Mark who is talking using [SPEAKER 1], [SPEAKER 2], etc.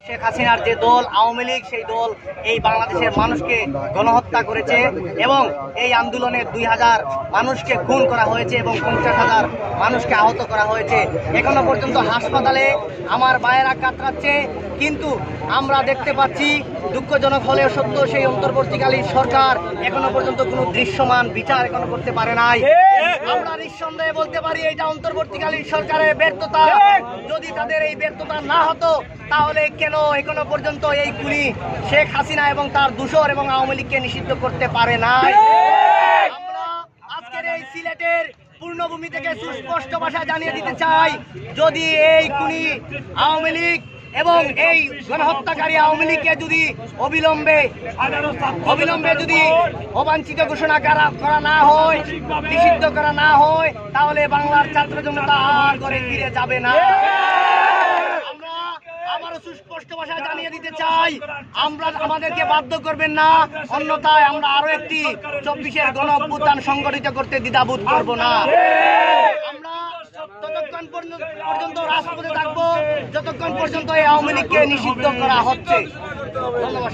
[SPEAKER 1] শেখ হাসিনার যে দল আওয়ামী লীগ, সেই দল এই বাংলাদেশের মানুষকে গণহত্যা করেছে এবং এই আন্দোলনে 2000 মানুষকে খুন করা হয়েছে এবং 50,000 মানুষকে আহত করা হয়েছে। এখনো পর্যন্ত হাসপাতালে আমার ভাইয়েরা কাতরাচ্ছে, কিন্তু আমরা দেখতে পাচ্ছি দুঃখজনক হলেও সত্য, সেই অন্তর্বর্তীকালীন সরকার এখনো পর্যন্ত কোনো দৃশ্যমান বিচার এখনো করতে পারে নাই। আমরা নিঃসন্দেহে বলতে পারি এটা অন্তর্বর্তীকালীন সরকারের ব্যর্থতা। যদি তাদের এই ব্যর্থতা না হতো তাহলে কেন এখনো পর্যন্ত এই খুনি শেখ হাসিনা এবং তার দূষর এবং আওয়ামী লীগকে নিষিদ্ধ করতে পারে নাই। আমরা আজকের এই সিলেটের পূর্ণভূমি থেকে সুস্পষ্ট ভাষায় জানিয়ে দিতে চাই, যদি এই খুনি আওয়ামী লীগ এবং এই গণহত্যাকারী আওয়ামী লীগকে যদি অবিলম্বে যদি অবাঞ্ছিত ঘোষণা করা না হয়, নিষিদ্ধ করা না হয়, তাহলে বাংলার ছাত্র জনতা আর ঘরে ফিরে যাবে না। আমরা আবারও সুস্পষ্ট ভাষায় জানিয়ে দিতে চাই, আমাদেরকে বাধ্য করবেন না, অন্যথায় আমরা আরো একটি 24-এর গণ অভ্যুত্থান সংগঠিত করতে দ্বিধাবোধ করব না। আমরা ততক্ষণ পর্যন্ত রাজপথে থাকবো যতক্ষণ পর্যন্ত এই আওয়ামী লীগকে নিষিদ্ধ করা হচ্ছে। ধন্যবাদ।